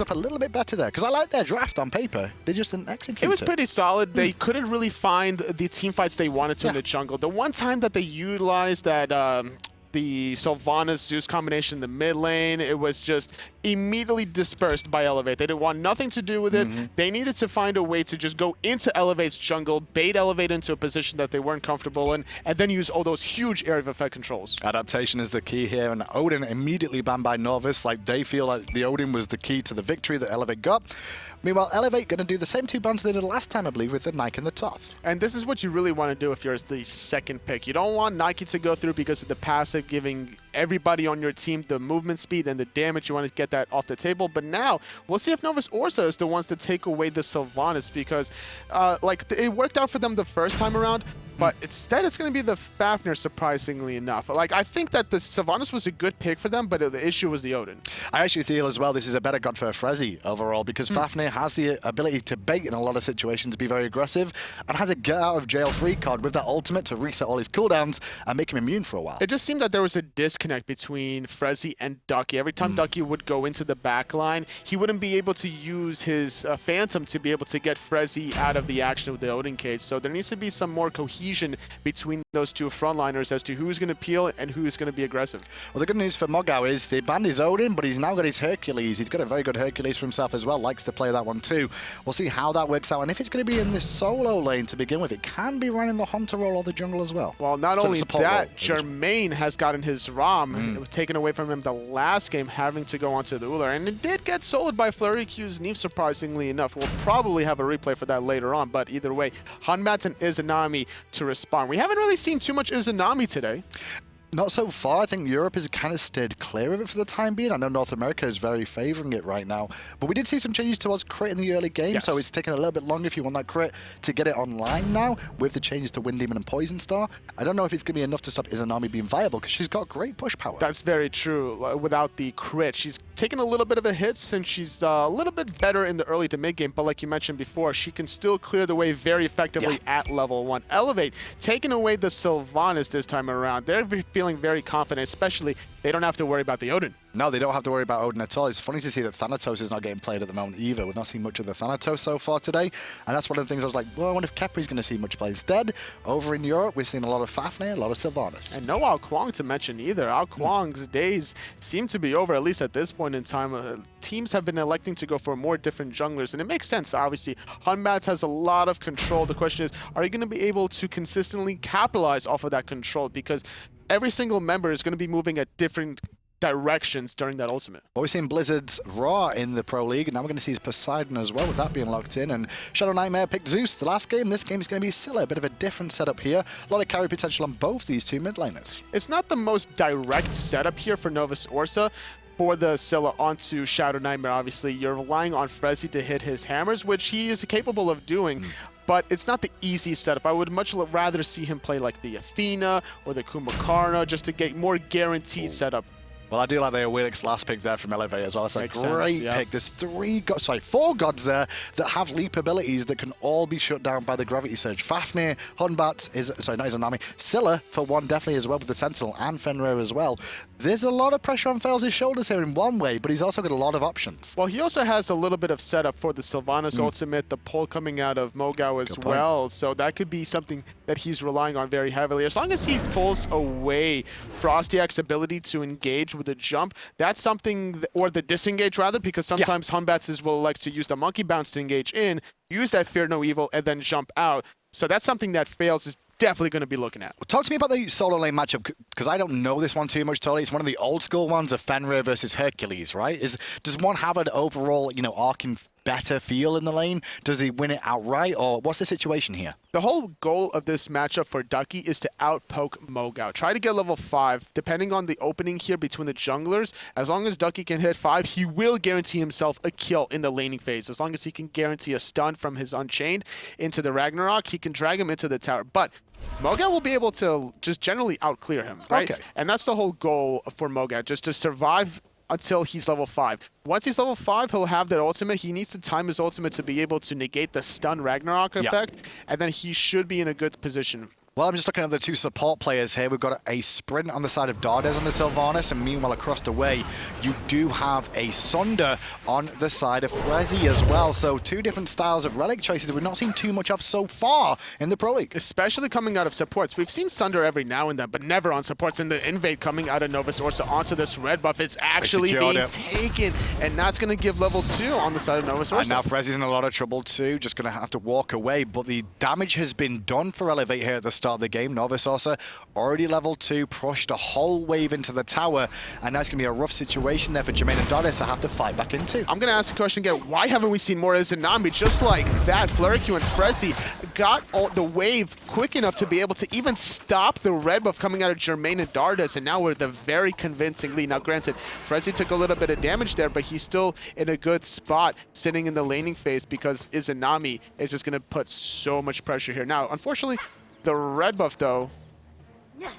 up a little bit better there, because I like their draft on paper. They just didn't execute it. It was pretty solid. They couldn't really find the team fights they wanted to in the jungle. The one time that they utilized that the Sylvanas-Zeus combination in the mid lane, it was just immediately dispersed by Elevate. They didn't want nothing to do with it. They needed to find a way to just go into Elevate's jungle, bait Elevate into a position that they weren't comfortable in, and then use all those huge area of effect controls. Adaptation is the key here, and Odin immediately banned by Novus. Like, they feel like the Odin was the key to the victory that Elevate got. Meanwhile, Elevate going to do the same two bans they did last time, I believe, with the Nike and the Toth. And this is what you really want to do if you're the second pick. You don't want Nike to go through because of the passive, giving everybody on your team the movement speed and the damage. You want to get that off the table. But now, we'll see if Novus Orsa is the ones to take away the Sylvanas, because it worked out for them the first time around. But instead, it's going to be the Fafnir, surprisingly enough. Like, I think that the Sylvanas was a good pick for them, but the issue was the Odin. I actually feel as well this is a better god for Frezzy overall, because Fafnir has the ability to bait in a lot of situations, be very aggressive, and has a get out of jail free card with that ultimate to reset all his cooldowns and make him immune for a while. It just seemed that there was a disconnect between Frezzy and Ducky. Every time Ducky would go into the back line, he wouldn't be able to use his Phantom to be able to get Frezzy out of the action with the Odin cage. So there needs to be some more cohesion between those two frontliners as to who's going to peel and who's going to be aggressive. Well, the good news for Mogao is they banned his Odin, but he's now got his Hercules. He's got a very good Hercules for himself as well. Likes to play that one too. We'll see how that works out. And if it's going to be in this solo lane to begin with, it can be running the Hunter role or the jungle as well. Well, not only that, Jermaine has gotten his ROM. It was taken away from him the last game, having to go onto the Uller. And it did get soloed by Flurry Q's Neve, surprisingly enough. We'll probably have a replay for that later on. But either way, Hunbats and Izanami to respond. We haven't really seen too much Izanami today. Not so far. I think Europe has kind of stayed clear of it for the time being. I know North America is very favouring it right now. But we did see some changes towards crit in the early game, so it's taken a little bit longer if you want that crit to get it online now, with the changes to Wind Demon and Poison Star. I don't know if it's going to be enough to stop Izanami being viable, because she's got great push power. That's very true. Without the crit, she's taken a little bit of a hit since she's a little bit better in the early to mid game, but like you mentioned before, she can still clear the way very effectively at level 1. Elevate, taking away the Sylvanas this time around. They're feeling very confident, especially they don't have to worry about the Odin. No, they don't have to worry about Odin at all. It's funny to see that Thanatos is not getting played at the moment either. We've not seen much of the Thanatos so far today, and that's one of the things I was like, well, I wonder if Kepri's going to see much play. Instead, over in Europe, we're seeing a lot of Fafnir, a lot of Sylvanas. And no Ao Kuang to mention either. Ao Kuang's days seem to be over, at least at this point in time. Teams have been electing to go for more different junglers, and it makes sense, obviously. Hunbats has a lot of control. The question is, are you going to be able to consistently capitalize off of that control? Because every single member is going to be moving at different directions during that ultimate. Well, we've seen Blizzard's Raw in the Pro League, and now we're going to see his Poseidon as well, with that being locked in. And Shadow Nightmare picked Zeus the last game. This game is going to be Scylla, a bit of a different setup here. A lot of carry potential on both these two mid laners. It's not the most direct setup here for Novus Orsa. For the Scylla onto Shadow Nightmare, obviously, you're relying on Frezzy to hit his hammers, which he is capable of doing. But it's not the easy setup. I would much rather see him play like the Athena or the Kumakarna, just to get more guaranteed setup. Well, I do like the Willick's last pick there from Elevate as well. That's a great pick. There's 4 gods there that have leap abilities that can all be shut down by the Gravity Surge. Fafnir, Hunbats, not Izanami, Scylla for one definitely as well with the Sentinel, and Fenrir as well. There's a lot of pressure on Fails' shoulders here in one way, but he's also got a lot of options. Well, he also has a little bit of setup for the Sylvanas ultimate, the pull coming out of Mogao as well. So that could be something that he's relying on very heavily. As long as he pulls away Frostiak's ability to engage with the jump, that's something, or the disengage rather, because sometimes Hunbats will like to use the monkey bounce to engage in, use that Fear No Evil, and then jump out. So that's something that Fails is definitely going to be looking at. Well, talk to me about the solo lane matchup, because I don't know this one too much, totally. It's one of the old school ones of Fenrir versus Hercules, right? Does one have an overall, arcing better feel in the lane? Does he win it outright, or what's the situation here? The whole goal of this matchup for Ducky is to outpoke Mogao. Try to get level 5. Depending on the opening here between the junglers, as long as Ducky can hit 5, he will guarantee himself a kill in the laning phase. As long as he can guarantee a stun from his Unchained into the Ragnarok, he can drag him into the tower. But Mogao will be able to just generally outclear him, right? Okay. And that's the whole goal for Mogao, just to survive until he's level 5. Once he's level 5, he'll have that ultimate. He needs to time his ultimate to be able to negate the stun Ragnarok effect, and then he should be in a good position. Well, I'm just looking at the two support players here. We've got a sprint on the side of Dardes on the Sylvanas, and meanwhile across the way, you do have a Sunder on the side of Frezzy as well. So two different styles of relic choices that we've not seen too much of so far in the Pro League. Especially coming out of supports. We've seen Sunder every now and then, but never on supports. And the invade coming out of Novus Orsa onto this red buff, it's actually being taken, and that's going to give level 2 on the side of Novus Orsa. And now Frezzy's in a lot of trouble too, just going to have to walk away, but the damage has been done for Elevate here at the start of the game. Novus Orsa already level 2, pushed a whole wave into the tower, and now it's going to be a rough situation there for Jermaine and Dardes to have to fight back into. I'm going to ask the question again, why haven't we seen more Izanami? Just like that, Flurryq and Frezzy got the wave quick enough to be able to even stop the red buff coming out of Jermaine and Dardes, and now we're the very convincing lead. Now granted, Frezzy took a little bit of damage there, but he's still in a good spot sitting in the laning phase because Izanami is just going to put so much pressure here. Now, unfortunately, the red buff, though,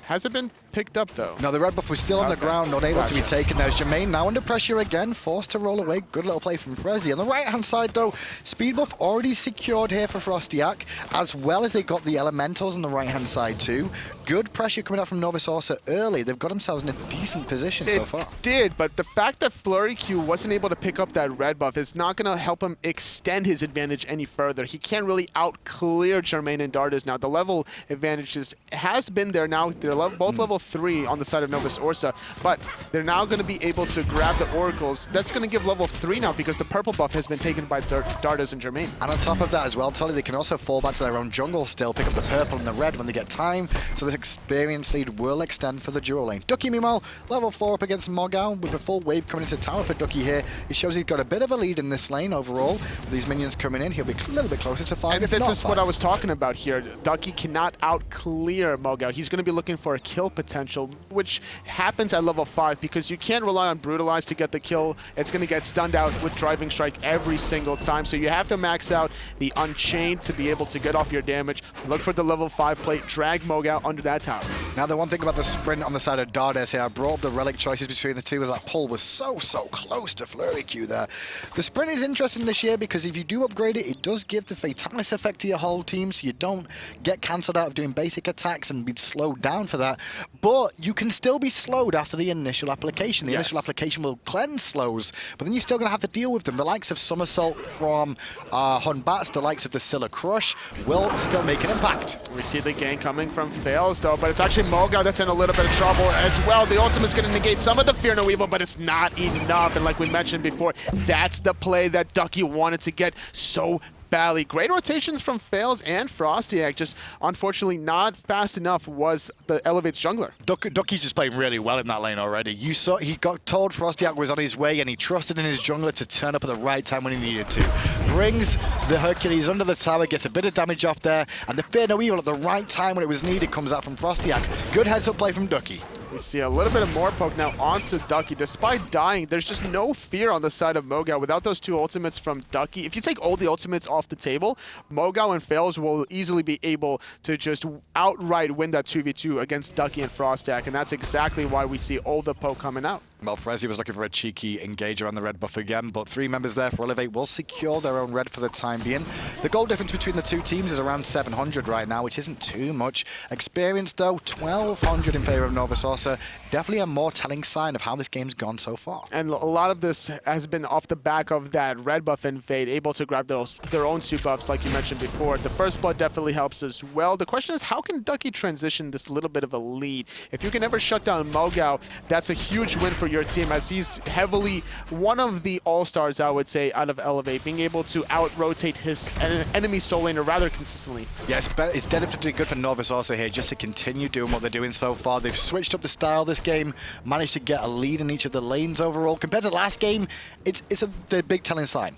hasn't been picked up, though. No, the red buff was still on the ground, not able to be taken. There's Jermaine now under pressure again, forced to roll away. Good little play from Frezzy. On the right-hand side, though, speed buff already secured here for Frostiak, as well as they got the elementals on the right-hand side, too. Good pressure coming out from Novus Orsa early. They've got themselves in a decent position so far. It did, but the fact that Flurryq wasn't able to pick up that red buff is not going to help him extend his advantage any further. He can't really out-clear Jermaine and Dardes now. The level advantage has been there now. They're both level 3 on the side of Novus Orsa, but they're now going to be able to grab the oracles. That's going to give level 3 now because the purple buff has been taken by Dardes and Jermaine. And on top of that as well, Tolly, they can also fall back to their own jungle still, pick up the purple and the red when they get time. So this experience lead will extend for the dual lane. Ducky, meanwhile, level 4 up against Mogao with a full wave coming into tower for Ducky here. He shows he's got a bit of a lead in this lane overall. With these minions coming in, he'll be a little bit closer to 5. And this is what I was talking about here. Ducky cannot out-clear Mogao. He's going to be looking for a kill potential, which happens at level 5 because you can't rely on Brutalize to get the kill. It's going to get stunned out with Driving Strike every single time. So you have to max out the Unchained to be able to get off your damage. Look for the level 5 plate, drag Mogao under that tower. Now, the one thing about the sprint on the side of Dardes here, I brought up the relic choices between the two as that pull was so close to Flurryq there. The sprint is interesting this year because if you do upgrade it, it does give the Fatalis effect to your whole team, so you don't get cancelled out of doing basic attacks and be slowed down for that. But you can still be slowed after the initial application. The initial application will cleanse slows, but then you're still going to have to deal with them. The likes of Somersault from Hunbats, the likes of the Scylla Crush will still make an impact. We see the gank coming from Fails, though, but it's actually Mogao that's in a little bit of trouble as well. The ultimate's going to negate some of the Fear No Evil, but it's not enough. And like we mentioned before, that's the play that Ducky wanted to get so badly. Great rotations from Fails and Frostiak, just unfortunately not fast enough was the Elevate's jungler. Ducky's just playing really well in that lane already. You saw he got told Frostiak was on his way and he trusted in his jungler to turn up at the right time when he needed to. Brings the Hercules under the tower, gets a bit of damage off there, and the Fear No Evil at the right time when it was needed comes out from Frostiak. Good heads-up play from Ducky. We see a little bit of more poke now onto Ducky. Despite dying, there's just no fear on the side of Mogao without those two ultimates from Ducky. If you take all the ultimates off the table, Mogao and Fails will easily be able to just outright win that 2v2 against Ducky and Frostiak, and that's exactly why we see all the poke coming out. Well, Frezzy was looking for a cheeky engager on the red buff again, but 3 members there for Elevate will secure their own red for the time being. The goal difference between the two teams is around 700 right now, which isn't too much. Experience, though, 1,200 in favor of Novus Orsa. Definitely a more telling sign of how this game's gone so far. And a lot of this has been off the back of that red buff invade, able to grab their own 2 buffs, like you mentioned before. The first blood definitely helps as well. The question is, how can Ducky transition this little bit of a lead? If you can ever shut down Mogao, that's a huge win for your team, as he's heavily one of the all-stars, I would say, out of Elevate, being able to out-rotate his enemy soul laner rather consistently. Yeah, it's definitely good for Novus Orsa here just to continue doing what they're doing so far. They've switched up the style this game, managed to get a lead in each of the lanes overall. Compared to last game, it's a big telling sign.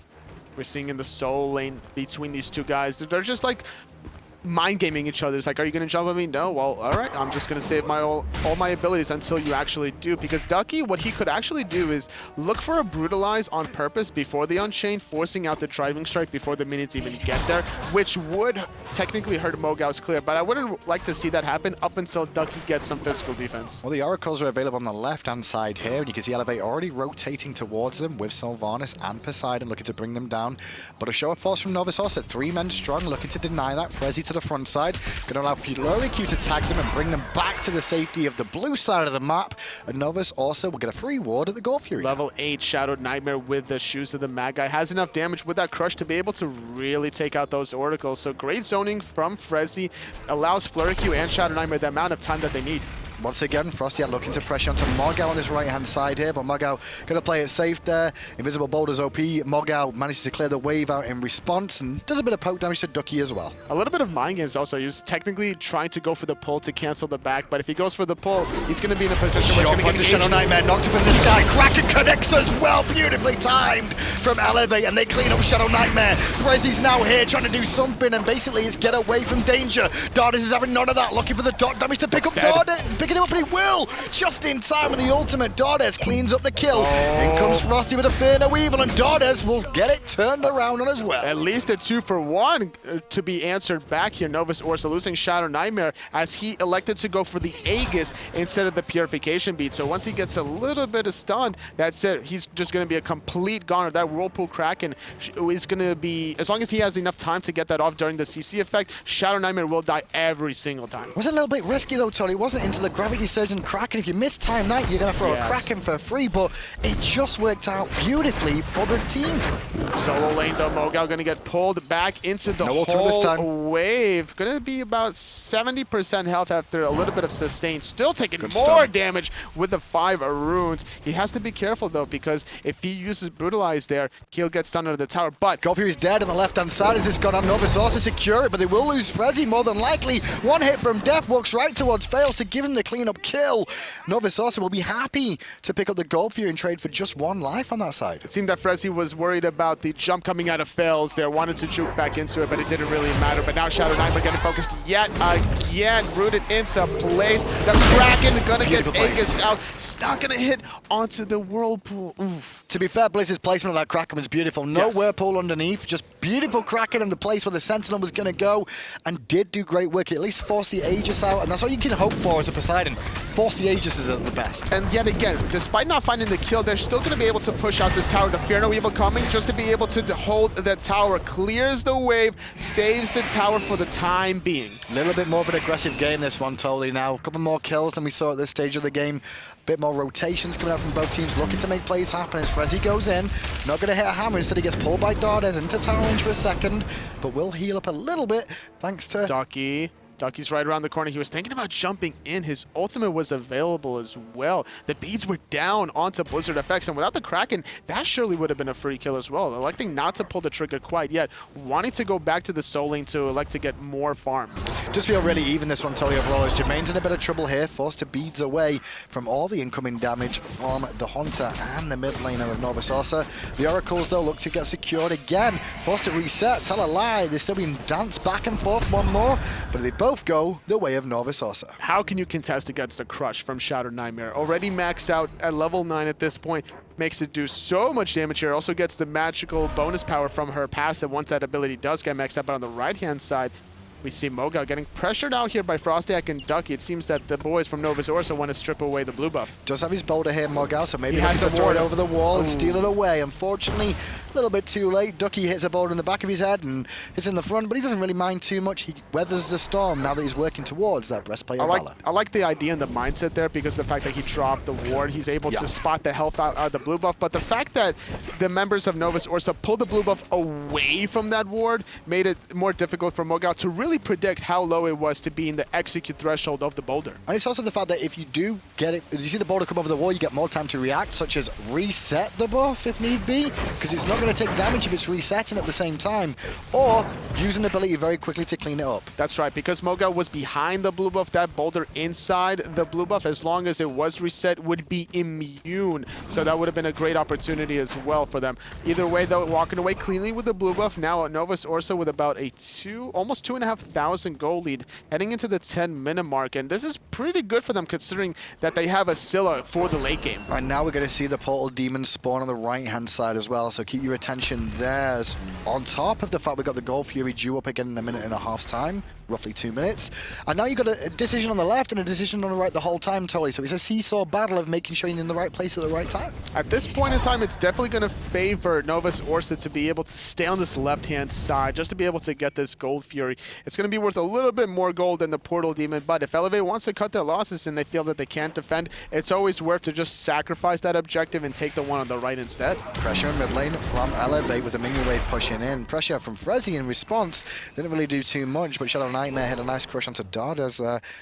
We're seeing in the soul lane between these two guys, they're just like mind gaming each other. It's like, are you going to jump at me? No. Well, all right. I'm just going to save my all my abilities until you actually do. Because Ducky, what he could actually do is look for a Brutalize on purpose before the Unchained, forcing out the Driving Strike before the minions even get there, which would technically hurt Mogao's clear. But I wouldn't like to see that happen up until Ducky gets some physical defense. Well, the Oracles are available on the left-hand side here, and you can see Elevate already rotating towards them with Sylvanas and Poseidon looking to bring them down. But a show of force from Novus Orsa, 3 men strong, looking to deny that. Frezzy to the front side. Going to allow Q to tag them and bring them back to the safety of the blue side of the map. And Novus also will get a free ward at the Gold Fury. Level 8 Shadowed Nightmare with the shoes of the Mad Guy has enough damage with that crush to be able to really take out those oracles. So great zoning from Frezzy allows Flurry Q and Shadowed Nightmare the amount of time that they need. Once again, Frosty looking to pressure onto Mogao on this right-hand side here, but Mogao going to play it safe there. Invisible Boulder's OP. Mogao manages to clear the wave out in response and does a bit of poke damage to Ducky as well. A little bit of mind games also. He was technically trying to go for the pull to cancel the back, but if he goes for the pull, he's going to be in a position where he's going to get Shadow Nightmare knocked up in this guy. Kraken connects as well. Beautifully timed from Elevate, and they clean up Shadow Nightmare. Frezzy's now here trying to do something, and basically it's get away from danger. Dardas is having none of that, looking for the dot damage to pick up Dardas. Picking him up, and he will. Just in time with the ultimate. Dardas cleans up the kill. In comes Frosty with a Fear No Evil, and Dardas will get it turned around on as well. At least a 2-for-1 to be answered back here. Novus Orsa losing Shadow Nightmare as he elected to go for the Aegis instead of the Purification Bead. So once he gets a little bit of stunned, that's it. He's just going to be a complete goner. That Whirlpool Kraken is going to be, as long as he has enough time to get that off during the CC effect, Shadow Nightmare will die every single time. It was a little bit risky though, Tony. It wasn't into the Gravity Surge and Kraken. If you miss time that, you're going to throw a Kraken for free, but it just worked out beautifully for the team. Solo lane though, Mogao going to get pulled back into the whole wave. Going to be about 70% health after a little bit of sustain. Still taking more damage with the 5 runes. He has to be careful though, because if he uses Brutalize there, he'll get stunned under the tower. But Gold Fury's dead on the left-hand side as it's gone on. Novus also secure it, but they will lose Frezzy more than likely. One hit from Death walks right towards Fails to give him the clean-up kill. Novus also will be happy to pick up the Gold Fury and trade for just 1 life on that side. It seemed that Frezzy was worried about the jump coming out of Fails there, wanted to juke back into it, but it didn't really matter. But now Shadow Nightmare getting focused yet again, rooted into place. The Kraken gonna get Aegis out. It's not gonna hit onto the Whirlpool. Oof. To be fair, Blizz's placement of that Kraken was beautiful. No Whirlpool underneath, just beautiful Kraken in the place where the Sentinel was gonna go, and did do great work. At least force the Aegis out, and that's all you can hope for as a Poseidon. Force the Aegis is at the best. And yet again, despite not finding the kill, they're still going to be able to push out this tower. The Fear No Evil coming just to be able to hold the tower. Clears the wave, saves the tower for the time being. A little bit more of an aggressive game this one, totally now. A couple more kills than we saw at this stage of the game. A bit more rotations coming out from both teams, looking to make plays happen as Frezzy goes in. Not going to hit a hammer, instead he gets pulled by Dardas into tower range for a second, but will heal up a little bit thanks to Ducky. Ducky's right around the corner. He was thinking about jumping in. His ultimate was available as well. The beads were down onto Blizzard effects, and without the Kraken, that surely would have been a free kill as well. Electing not to pull the trigger quite yet, wanting to go back to the soul lane to elect to get more farm. Just feel really even this one, Tony, overall, as Jermaine's in a bit of trouble here, forced to beads away from all the incoming damage from the Hunter and the mid laner of Novus Orsa. The Oracles, though, look to get secured again. Forced to reset, tell a lie. They're still being danced back and forth one more, but they both go the way of Novus Orsa. How can you contest against a crush from Shattered Nightmare? Already maxed out at level 9 at this point. Makes it do so much damage here. Also gets the magical bonus power from her passive once that ability does get maxed out. But on the right-hand side, we see Mogao getting pressured out here by Frostiak and Ducky. It seems that the boys from Novus Orsa want to strip away the blue buff. Does have his boulder here, Mogao, so maybe he has to throw it over the wall and steal it away. Unfortunately, a little bit too late. Ducky hits a boulder in the back of his head and hits in the front, but he doesn't really mind too much. He weathers the storm now that he's working towards that breastplate of valor. I like the idea and the mindset there, because the fact that he dropped the ward, he's able to spot the health out of the blue buff. But the fact that the members of Novus Orsa pulled the blue buff away from that ward made it more difficult for Mogao to really predict how low it was to be in the execute threshold of the boulder. And it's also the fact that if you do get it, if you see the boulder come over the wall, you get more time to react, such as reset the buff if need be, because it's not going to take damage if it's resetting at the same time, or use an ability very quickly to clean it up. That's right, because Mogao was behind the blue buff, that boulder inside the blue buff, as long as it was reset, would be immune. So that would have been a great opportunity as well for them. Either way, though, walking away cleanly with the blue buff. Now Novus Orsa with about a almost 2,500 gold lead, heading into the 10-minute mark, and this is pretty good for them considering that they have a Scylla for the late game. Right now we're going to see the Portal Demon spawn on the right-hand side as well, so keep your attention there. On top of the fact we got the Gold Fury due up again in a minute and a half's time, roughly 2 minutes, and now you've got a decision on the left and a decision on the right the whole time, Tolly, so it's a seesaw battle of making sure you're in the right place at the right time. At this point in time, it's definitely going to favor Novus Orsa to be able to stay on this left-hand side, just to be able to get this Gold Fury. It's going to be worth a little bit more gold than the Portal Demon, but if Elevate wants to cut their losses and they feel that they can't defend, it's always worth to just sacrifice that objective and take the one on the right instead. Pressure in mid lane from Elevate with the minion wave pushing in. Pressure from Frezzy in response. Didn't really do too much, but Shadow Nightmare had a nice crush onto Dardas.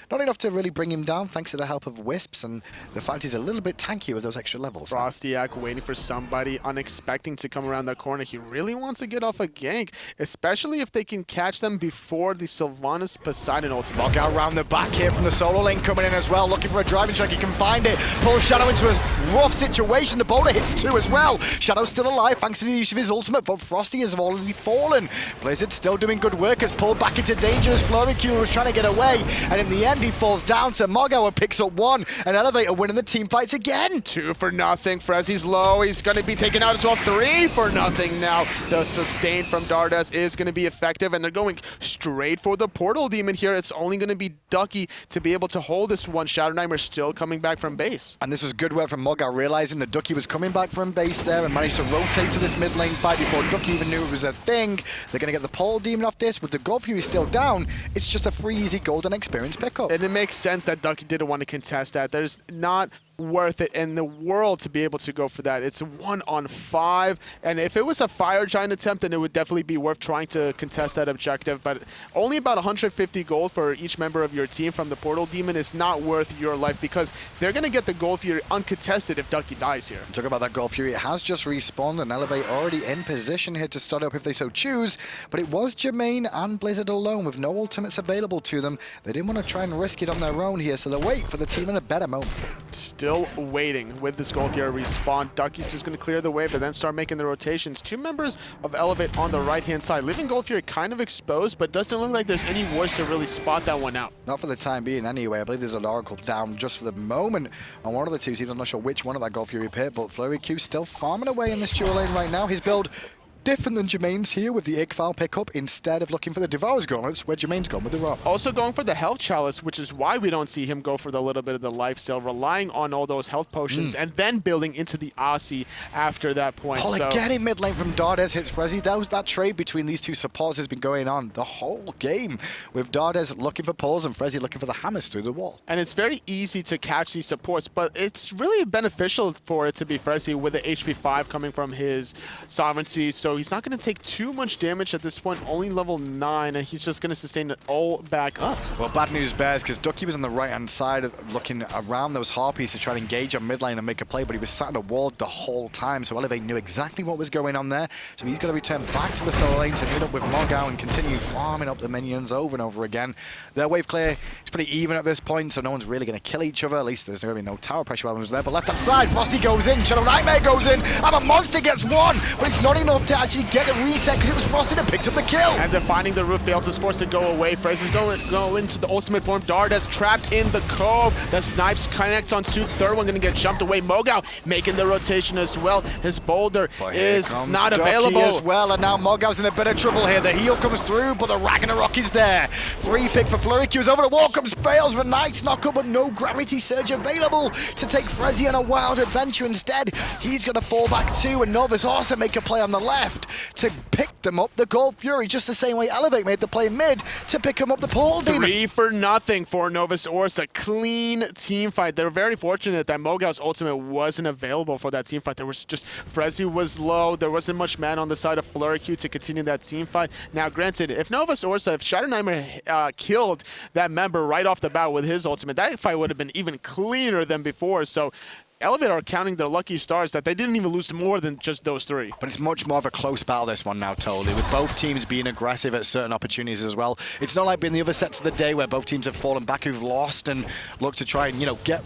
Not enough to really bring him down thanks to the help of Wisps, and the fact he's a little bit tanky with those extra levels. Frostiak waiting for somebody unexpected to come around that corner. He really wants to get off a gank, especially if they can catch them before the Sylvanas Poseidon ultimate. Log out around the back here from the solo lane coming in as well, looking for a driving strike. He can find it. Pulls Shadow into a rough situation. The boulder hits too as well. Shadow's still alive thanks to the use of his ultimate, but Frosty has already fallen. Blizzard still doing good work, has pulled back into danger as Floricule was trying to get away, and in the end he falls down, so Mogauer picks up one, and Elevator winning the team fights again. 2 for nothing. Frezzy's low. He's going to be taken out as well. 3 for nothing now. The sustain from Dardas is going to be effective, and they're going straight for the Portal Demon here. It's only going to be Ducky to be able to hold this one. Shadow Nightmare still coming back from base. And this was good work from Mogauer, realizing that Ducky was coming back from base there and managed to rotate to this mid lane fight before Ducky even knew it was a thing. They're going to get the Portal Demon off this. With the Gold Fury still down, it's just a free, easy golden experience pickup. And it makes sense that Ducky didn't want to contest that. There's not worth it in the world to be able to go for that. It's 1-on-5, and if it was a Fire Giant attempt, then it would definitely be worth trying to contest that objective, but only about 150 gold for each member of your team from the Portal Demon is not worth your life, because they're going to get the Gold Fury uncontested if Ducky dies here. Talk about that Gold Fury, it has just respawned, and Elevate already in position here to start up if they so choose, but it was Jermaine and Blizzard alone with no ultimates available to them. They didn't want to try and risk it on their own here, so they'll wait for the team in a better moment. Still waiting with this Gold Fury respawn. Ducky's just going to clear the way, but then start making the rotations. 2 members of Elevate on the right-hand side, leaving Gold Fury kind of exposed, but doesn't look like there's any wards to really spot that one out. Not for the time being anyway. I believe there's an Oracle down just for the moment on one of the two teams. I'm not sure which one of that Gold Fury pit, but Flurry Q still farming away in this dual lane right now. His build different than Jermaine's here with the Igfile pickup instead of looking for the Devourer's Gauntlets, where Jermaine's gone with the Rock. Also going for the Health Chalice, which is why we don't see him go for the little bit of the lifesteal, relying on all those health potions and then building into the Aussie after that point. Getting mid lane from Dardes hits Frezzy. That trade between these two supports has been going on the whole game, with Dardes looking for pulls and Frezzy looking for the hammers through the wall. And it's very easy to catch these supports, but it's really beneficial for it to be Frezzy with the HP 5 coming from his Sovereignty, so he's not going to take too much damage at this point, only level 9, and he's just going to sustain it all back up. Well, bad news bears, because Ducky was on the right-hand side looking around those Harpies to try and engage on mid lane and make a play, but he was sat in a ward the whole time, so Elevate knew exactly what was going on there, so he's going to return back to the solo lane to meet up with Mogau and continue farming up the minions over and over again. Their wave clear is pretty even at this point, so no one's really going to kill each other, at least there's going to be no tower pressure weapons there, but left-hand side, Frosty goes in, Shadow Nightmare goes in, and a monster gets one, but it's not enough to actually get the reset, because it was Frosty that picked up the kill. And then finding the roof fails, is forced to go away. Fraze is going into the ultimate form. Dardas trapped in the cove. The snipes connects on 2. Third one going to get jumped away. Mogau making the rotation as well. His boulder is not Ducky available as well, and now Mogau's in a bit of trouble here. The heal comes through, but the Ragnarok is there. Free pick for Flurry Q's over the wall, comes fails with Knight's knock-up, but no gravity surge available to take Frezzy on a wild adventure. Instead, he's going to fall back too, and Novus also make a play on the left to pick them up the Gold Fury, just the same way Elevate made the play mid to pick him up the Portal Demon. 3 for nothing for Novus Orsa. Clean team fight. They're very fortunate that Mogau's ultimate wasn't available for that team fight. There was just, Frezzy was low. There wasn't much man on the side of Flurry Q to continue that team fight. Now, granted, if Novus Orsa, if Shadow Nightmare killed that member right off the bat with his ultimate, that fight would have been even cleaner than before. So Elevate are counting their lucky stars that they didn't even lose more than just those 3. But it's much more of a close battle, this one now, totally, with both teams being aggressive at certain opportunities as well. It's not like being the other sets of the day where both teams have fallen back, who've lost and look to try and,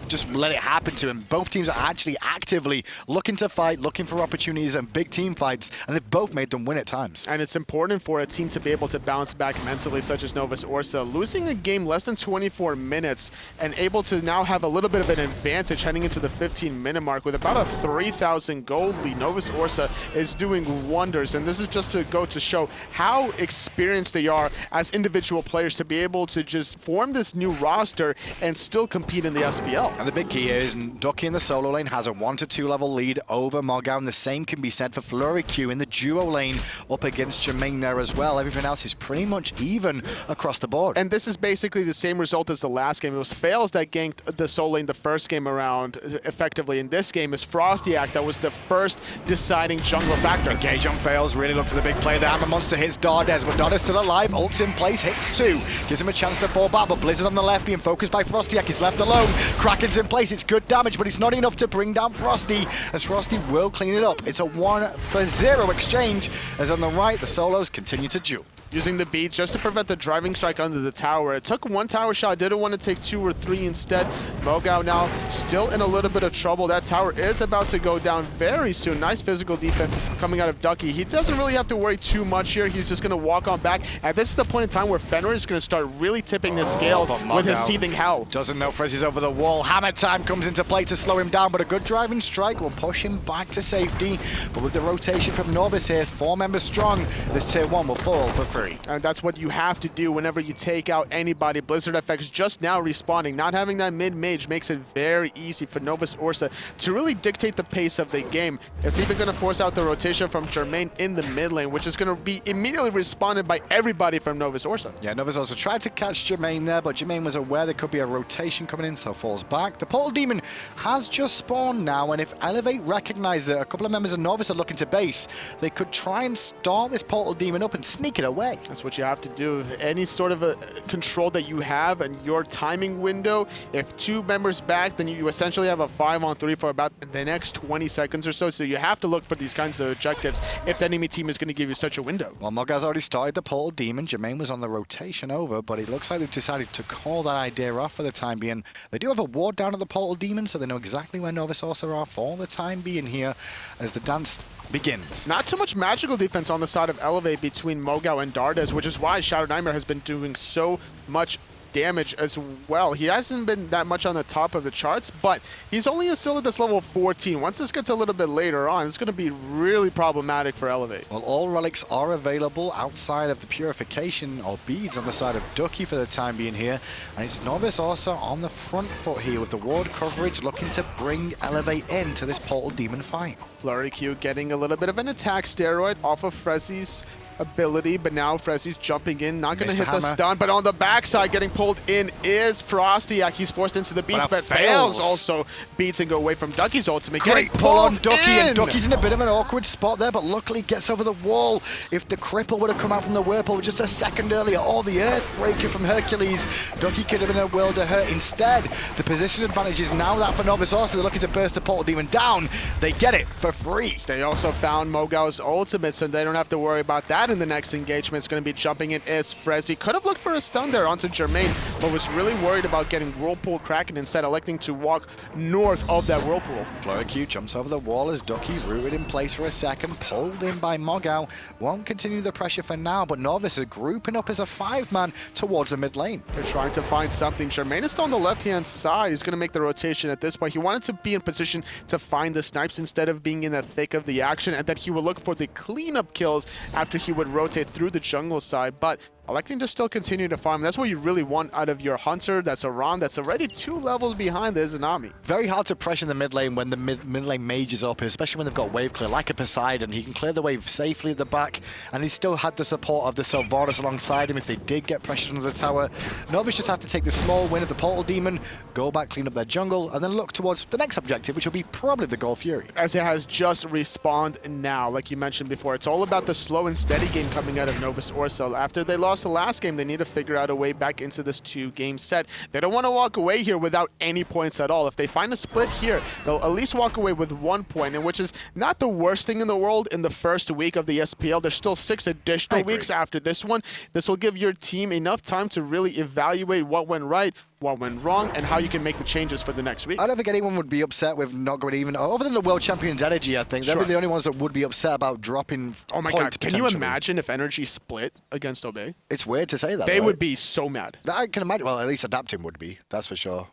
just let it happen to them. Both teams are actually actively looking to fight, looking for opportunities and big team fights, and they've both made them win at times. And it's important for a team to be able to bounce back mentally, such as Novus Orsa, losing a game less than 24 minutes and able to now have a little bit of an advantage heading into the 15th 15-minute mark with about a 3,000 gold lead. Novus Orsa is doing wonders, and this is just to go to show how experienced they are as individual players to be able to just form this new roster and still compete in the SPL. And the big key is Ducky in the solo lane has a 1 to 2 level lead over MOBA, and the same can be said for Flurry Q in the duo lane up against Jermaine there as well. Everything else is pretty much even across the board. And this is basically the same result as the last game. It was Fails that ganked the solo lane the first game around effectively. In this game is Frostyak that was the first deciding jungler factor. Engage on Fails, really look for the big play there. Hammer Monster hits Dardes, but Dardes still alive, ults in place, hits 2. Gives him a chance to fall back, but Blizzard on the left being focused by Frostyak is left alone. Kraken's in place, it's good damage, but it's not enough to bring down Frosty, as Frosty will clean it up. It's a 1-for-0 exchange, as on the right, the solos continue to duel. Using the beat just to prevent the driving strike under the tower. It took 1 tower shot, didn't want to take 2 or 3 instead. MOGA now still in a little bit of trouble. That tower is about to go down very soon. Nice physical defense coming out of Ducky. He doesn't really have to worry too much here. He's just going to walk on back. And this is the point in time where Fenrir is going to start really tipping the scales with his seething hell. Doesn't know Frez is over the wall. Hammer time comes into play to slow him down, but a good driving strike will push him back to safety. But with the rotation from Novus here, 4 members strong, this tier 1 will fall for free. And that's what you have to do whenever you take out anybody. Blizzard FX just now respawning. Not having that mid-mage makes it very easy for Novus Orsa to really dictate the pace of the game. It's even going to force out the rotation from Jermaine in the mid lane, which is going to be immediately responded by everybody from Novus Orsa. Yeah, Novus Orsa tried to catch Jermaine there, but Jermaine was aware there could be a rotation coming in, so falls back. The Portal Demon has just spawned now, and if Elevate recognize that a couple of members of Novus are looking to base, they could try and start this Portal Demon up and sneak it away. That's what you have to do. Any sort of a control that you have and your timing window, if 2 members back, then you essentially have a 5-on-3 for about the next 20 seconds or so. So you have to look for these kinds of objectives if the enemy team is going to give you such a window. Well, MOGA's already started the Portal Demon. Jermaine was on the rotation over, but it looks like they've decided to call that idea off for the time being. They do have a ward down at the Portal Demon, so they know exactly where Novus Orsa are for the time being here as the dance begins. Not too much magical defense on the side of Elevate between MOGA and Dardes, which is why Shadow Nightmare has been doing so much damage as well. He hasn't been that much on the top of the charts, but he's only still at this level 14. Once this gets a little bit later on, it's going to be really problematic for Elevate. Well, all relics are available outside of the purification or beads on the side of Ducky for the time being here, and it's Novus also on the front foot here with the ward coverage looking to bring Elevate into this Portal Demon fight. Flurry Q getting a little bit of an attack steroid off of Frezzy's ability, but now Frezzy's jumping in, not going to hit the stun, but on the backside getting pulled in is Frostyak. He's forced into the beats, but fails also beats and go away from Ducky's ultimate. Great pull on Ducky, and Ducky's in a bit of an awkward spot there, but luckily gets over the wall. If the cripple would have come out from the Whirlpool just a second earlier, or the Earthbreaker from Hercules, Ducky could have been a world of hurt. Instead, the position advantage is now that for Novus Orsa. They're looking to burst the Portal Demon down. They get it for free. They also found Mogao's ultimate, so they don't have to worry about that in the next engagement. It's going to be jumping in is Frezzy. Could have looked for a stun there onto Jermaine, but was really worried about getting Whirlpool Kraken instead, electing to walk north of that Whirlpool. Flurry Q jumps over the wall as Ducky, rooted in place for a second, pulled in by Mogao. Won't continue the pressure for now, but Novus are grouping up as a 5-man towards the mid lane. They're trying to find something. Jermaine is still on the left-hand side. He's going to make the rotation at this point. He wanted to be in position to find the snipes instead of being in the thick of the action, and that he would look for the cleanup kills after he would rotate through the jungle side, but electing to still continue to farm. That's what you really want out of your Hunter. That's a Ram that's already 2 levels behind the Izanami. Very hard to pressure the mid lane when the mid lane mage is up, especially when they've got wave clear, like a Poseidon. He can clear the wave safely at the back, and he still had the support of the Sylvanas alongside him if they did get pressured under the tower. Novus just have to take the small win of the Portal Demon, go back, clean up their jungle, and then look towards the next objective, which will be probably the Gold Fury. As it has just respawned now, like you mentioned before, it's all about the slow and steady game coming out of Novus Orsa. After they lost the last game, they need to figure out a way back into this 2-game set. They don't want to walk away here without any points at all. If they find a split here, they'll at least walk away with 1 point, and which is not the worst thing in the world in the first week of the SPL. There's still 6 additional weeks after this one. This will give your team enough time to really evaluate what went right, what went wrong, and how you can make the changes for the next week. I don't think anyone would be upset with not going even, other than the World Champions Energy, I think. They'd be the only ones that would be upset about dropping Oh my god, can you imagine if Energy split against Obey? It's weird to say that. They would be so mad. I can imagine. Well, at least Adapting would be, that's for sure.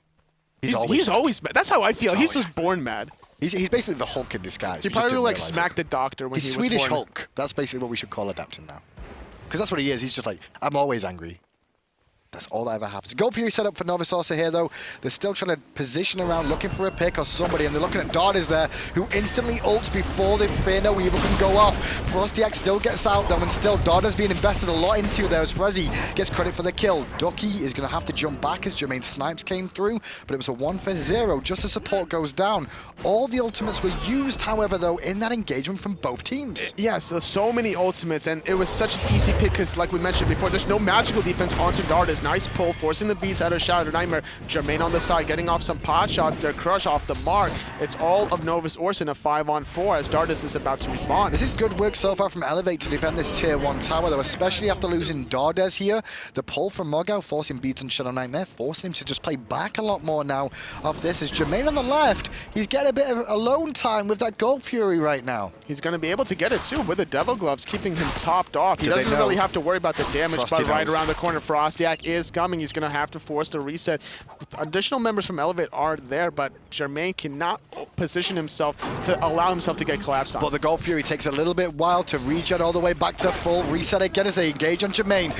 He's always mad. That's how I feel. He's just born mad. He's basically the Hulk in disguise. He probably like smacked the doctor when he was Swedish born. Hulk. That's basically what we should call Adaptin now. Because that's what he is. He's just like, I'm always angry. That's all that ever happens. Gold Fury set up for Novus Orsa here, though. They're still trying to position around, looking for a pick or somebody, and they're looking at Dardas there, who instantly ults before the Fear No Evil can go off. Frostiak still gets out, though, and still Dardas being invested a lot into there as Frezzy gets credit for the kill. Ducky is going to have to jump back as Jermaine Snipes came through, but it was a 1-for-0. Just as support goes down. All the ultimates were used, however, though, in that engagement from both teams. Yes, there's so many ultimates, and it was such an easy pick because, like we mentioned before, there's no magical defense onto Dardas. Nice pull, forcing the beats out of Shadow Nightmare. Jermaine on the side, getting off some pot shots there. Crush off the mark. It's all of Novus Orsa in a 5-on-4 as Dardas is about to respawn. This is good work so far from Elevate to defend this Tier 1 tower, though, especially after losing Dardas here. The pull from Mogao forcing beats on Shadow Nightmare, forcing him to just play back a lot more now of this. As Jermaine on the left, he's getting a bit of alone time with that Gold Fury right now. He's going to be able to get it too with the Devil Gloves, keeping him topped off. He doesn't really have to worry about the damage, but right around the corner, Frostiak is coming. He's going to have to force the reset. Additional members from Elevate are there, but Jermaine cannot position himself to allow himself to get collapsed on. But the Gold Fury takes a little bit while to regen all the way back to full reset again as they engage on Jermaine.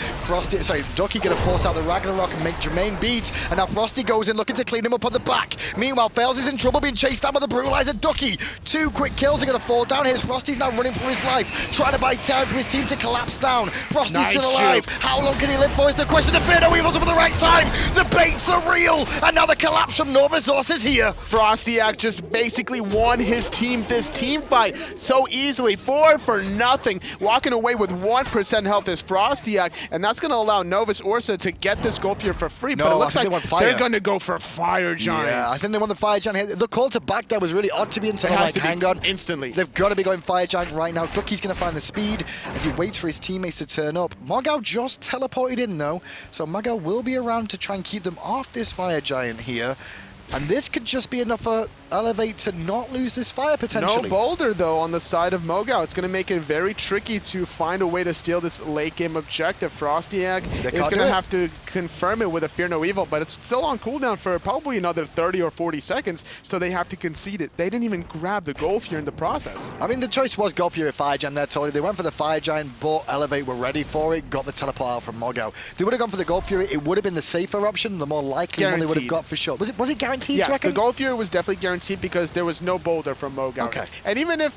Ducky going to force out the Ragnarok and make Jermaine beat, and now Frosty goes in looking to clean him up on the back. Meanwhile, Fails is in trouble being chased down by the Brutalizer Ducky. 2 quick kills are going to fall down. Here's Frosty's now running for his life, trying to buy time for his team to collapse down. Frosty's still alive. How long can he live for is the question. The Fear No Evil's up at the right time. The baits are real, and now the collapse from Novus Orsa is here. Frostiak just basically won his team this team fight so easily, 4-for-0, walking away with 1% health is Frostiak, and that's going to allow Novus Orsa to get this Gold Fury for free. No, but it looks like they're going to go for Fire Giants. Yeah, I think they want the Fire Giant here. The call to back there was really odd to be into. Hang on. Instantly. They've got to be going Fire Giant right now. Ducky's going to find the speed as he waits for his teammates to turn up. Mogao just teleported in, though, so Mogao will be around to try and keep them off this Fire Giant here. And this could just be enough for Elevate to not lose this fire, potentially. No boulder, though, on the side of Mogao. It's going to make it very tricky to find a way to steal this late-game objective. Frostiak is going to have to confirm it with a Fear No Evil, but it's still on cooldown for probably another 30 or 40 seconds, so they have to concede it. They didn't even grab the Gold Fury in the process. I mean, the choice was Gold Fury or Fire Giant there, totally. They went for the Fire Giant, but Elevate were ready for it, got the teleport out from Mogao. They would have gone for the Gold Fury. It would have been the safer option, the more likely one they would have got for sure. Was it guaranteed? Yes, the Gold Fury was definitely guaranteed because there was no boulder from Mogao. Okay. And even if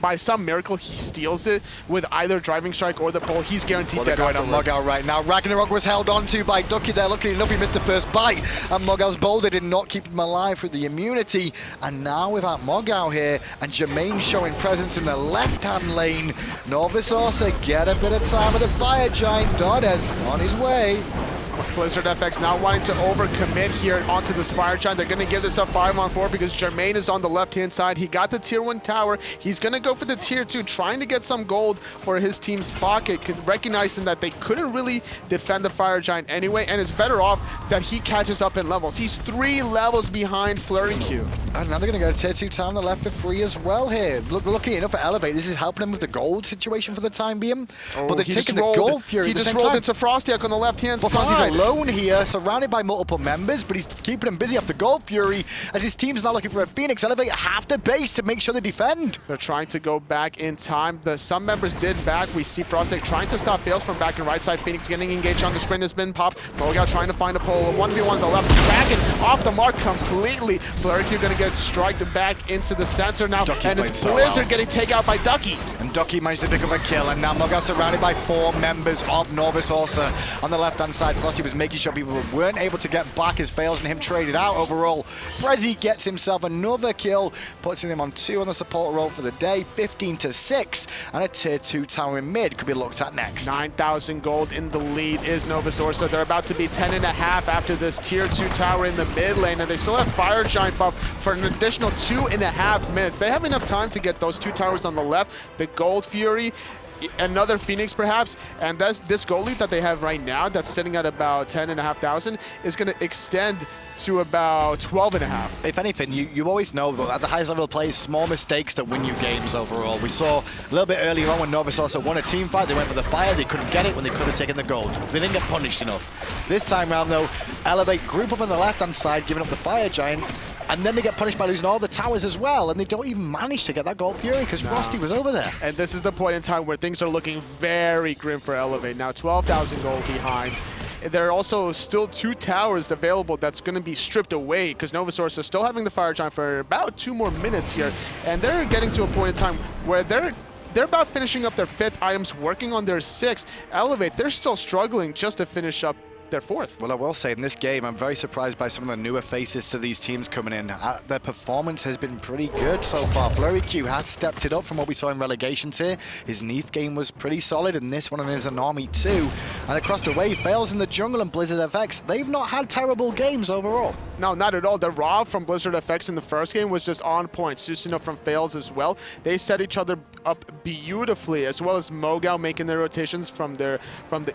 by some miracle he steals it with either Driving Strike or the pole, he's guaranteed dead going on Mogao right now. Ragnarok was held onto by Ducky there. Luckily enough, he missed the first bite, and Mogao's boulder did not keep him alive with the immunity. And now without Mogao here, and Jermaine showing presence in the left-hand lane, Novus Orsa get a bit of time with the Fire Giant. Dardas on his way. Blizzard FX now wanting to overcommit here onto this Fire Giant. They're going to give this a 5-on-4 because Jermaine is on the left-hand side. He got the Tier 1 tower. He's going to go for the Tier 2, trying to get some gold for his team's pocket, recognizing that they couldn't really defend the Fire Giant anyway, and it's better off that he catches up in levels. He's 3 levels behind Flurry Q. And now they're going to go to Tier 2 tower on the left for free as well here. Lucky enough for Elevate, this is helping him with the gold situation for the time being. But they're taking the Gold Fury. He just rolled into Frostiak on the left-hand side. Frosty's alone here, surrounded by multiple members, but he's keeping him busy off the Gold Fury as his team's now looking for a Phoenix. Elevate half the base to make sure they defend. They're trying to go back in time. Some members did back. We see Frostiak trying to stop Bales from back and right side. Phoenix getting engaged on the sprint has been popped. Mogao trying to find a pole. 1v1 on the left. Dragon off the mark completely. Flurry Q going to get striked back into the center now. Ducky's and it's Blizzard getting taken out by Ducky. And Ducky managed to pick up a kill, and now Mogao surrounded by 4 members of Novus Orsa. On the left-hand side, Frosty was making sure people weren't able to get back as Fails and him traded out overall. Frezzy gets himself another kill, puts him on 2 on the support role for the day, 15-6, and a Tier 2 tower in mid could be looked at next. 9,000 gold in the lead is Novus Orsa. They're about to be 10.5 after this Tier 2 tower in the mid lane, and they still have Fire Giant buff for an additional 2.5 minutes. They have enough time to get those 2 towers on the left. The Gold Fury another Phoenix perhaps, and this goal lead that they have right now that's sitting at about 10,500 is going to extend to about 12.5. If anything, you always know that at the highest level of play, small mistakes that win you games overall. We saw a little bit earlier on when Novus also won a team fight, they went for the fire, they couldn't get it when they could have taken the gold. They didn't get punished enough. This time around though, Elevate group up on the left-hand side, giving up the fire giant, and then they get punished by losing all the towers as well, and they don't even manage to get that gold fury because Frosty was over there. And this is the point in time where things are looking very grim for Elevate. Now 12,000 gold behind. There are also still 2 towers available that's going to be stripped away because Novus Orsa is still having the fire giant for about 2 more minutes here, and they're getting to a point in time where they're about finishing up their 5th items, working on their 6th. Elevate, they're still struggling just to finish up their 4th. Well, I will say in this game, I'm very surprised by some of the newer faces to these teams coming in. Their performance has been pretty good so far. Flurry Q has stepped it up from what we saw in relegations here. His Neath game was pretty solid, and this one is an army too. And across the way, Fails in the jungle and Blizzard FX, they've not had terrible games overall. No, not at all. The rob from Blizzard FX in the first game was just on point. Susino from Fails as well. They set each other up beautifully, as well as Mogao making their rotations from the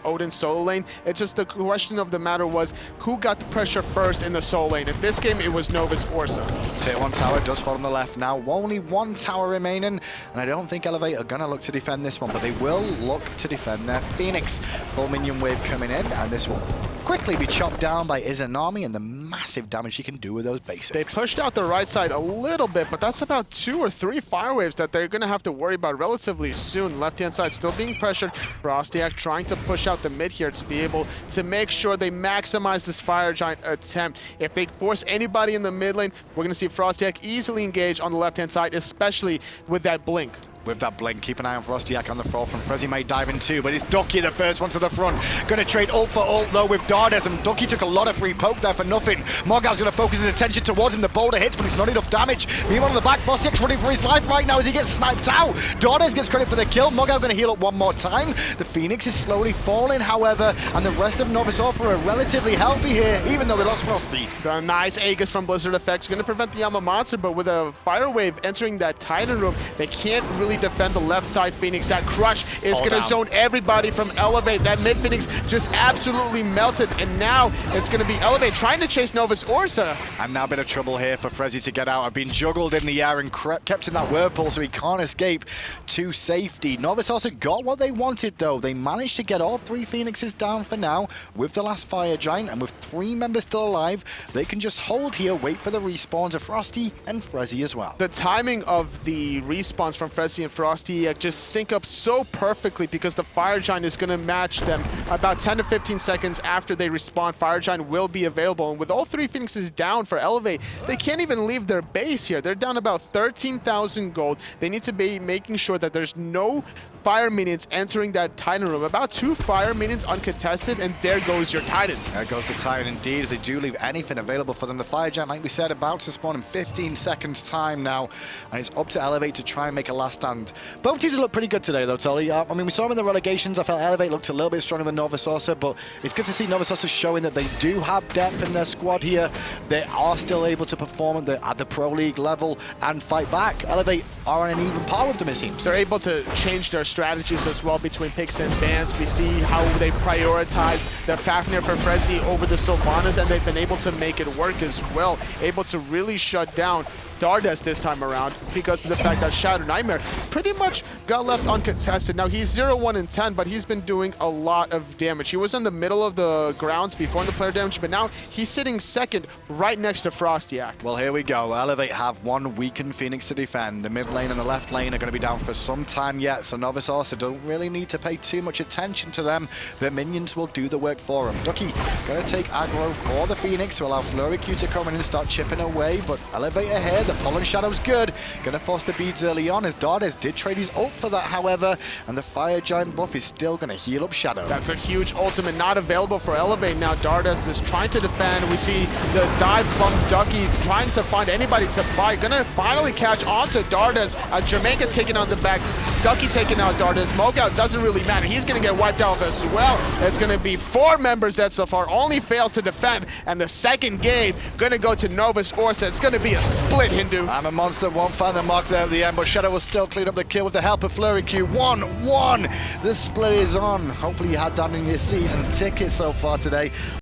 Odin solo lane. It's just the question of the matter was who got the pressure first in the solo lane. In this game, it was Novus Orsa. Tier 1 tower does fall on the left now. Only 1 tower remaining, and I don't think Elevate are going to look to defend this one, but they will look to defend their Phoenix. Full minion wave coming in, and this will quickly be chopped down by Izanami and the massive damage he can do with those basics. They pushed out the right side a little bit, but that's about 2 or 3 fire waves that they're going to have to worry about relatively soon. Left-hand side still being pressured. Frostiak trying to push out the mid here to be able to make sure they maximize this fire giant attempt. If they force anybody in the mid lane, we're going to see Frostiak easily engage on the left-hand side, especially with that blink. With that blink, keep an eye on Frostiak on the floor from Frezzy may dive in too, but it's Ducky the first one to the front. Gonna trade ult for ult though with Dardes, and Ducky took a lot of free poke there for nothing. Morgal's gonna focus his attention towards him, the boulder hits, but it's not enough damage. Meanwhile on the back, Frostiak's running for his life right now as he gets sniped out. Dardes gets credit for the kill, Morgal gonna heal up one more time. The Phoenix is slowly falling, however, and the rest of Novus Orsa are relatively healthy here, even though they lost Frosty. The nice Aegis from Blizzard FX gonna prevent the Yamamatsu, but with a fire wave entering that Titan room, they can't really defend the left side Phoenix. That crush is going to zone everybody from Elevate. That mid Phoenix just absolutely melted, and now it's going to be Elevate trying to chase Novus Orsa. And now a bit of trouble here for Frezzy to get out. I've been juggled in the air and kept in that whirlpool so he can't escape to safety. Novus also got what they wanted though. They managed to get all 3 Phoenixes down for now with the last fire giant, and with 3 members still alive, they can just hold here, wait for the respawns of Frosty and Frezzy as well. The timing of the respawns from Frezzy and Frosty just sync up so perfectly because the fire giant is going to match them about 10 to 15 seconds after they respawn. Fire giant will be available, and with all 3 Phoenixes down for Elevate, they can't even leave their base here. They're down about 13,000 gold. They need to be making sure that there's no fire minions entering that Titan room. About 2 fire minions uncontested, and there goes your Titan. There goes the Titan indeed, if they do leave anything available for them. The fire giant, like we said, about to spawn in 15 seconds time now, and it's up to Elevate to try and make a last stand. Both teams look pretty good today though, Tolly. I mean, we saw them in the relegations. I felt Elevate looked a little bit stronger than Novus Orsa, but it's good to see Novus Orsa showing that they do have depth in their squad here. They are still able to perform at the Pro League level and fight back. Elevate are on an even par with them, it seems. They're able to change their strategies as well between picks and bans. We see how they prioritize the Fafnir for Frezzy over the Sylvanas, and they've been able to make it work as well. Able to really shut down Dardes this time around because of the fact that Shadow Nightmare pretty much got left uncontested. Now he's 0-1 in 10, but he's been doing a lot of damage. He was in the middle of the grounds before in the player damage, but now he's sitting second right next to Frostiak. Well, here we go. Elevate have 1 weakened Phoenix to defend. The mid lane and the left lane are going to be down for some time yet, so Novus Orsa don't really need to pay too much attention to them. Their minions will do the work for them. Ducky going to take aggro for the Phoenix to allow Flurry Q to come in and start chipping away, but Elevate ahead. The Pollen Shadow's good. Going to force the beads early on, as Dardes did trade his ult for that, however, and the Fire Giant buff is still going to heal up Shadow. That's a huge ultimate not available for Elevate now. Dardes is trying to defend. We see the dive from Ducky trying to find anybody to fight. Going to finally catch on to Dardes as Jermaine gets taken on the back. Ducky taking out Dardas. MOGA doesn't really matter. He's going to get wiped out as well. It's going to be 4 members that so far only fails to defend. And the second game going to go to Novus Orsa. It's going to be a split, Hindu. I'm a monster. Won't find the mark there at the end, but Shadow will still clean up the kill with the help of Flurry Q. 1-1. The split is on. Hopefully you had that in your season ticket so far today.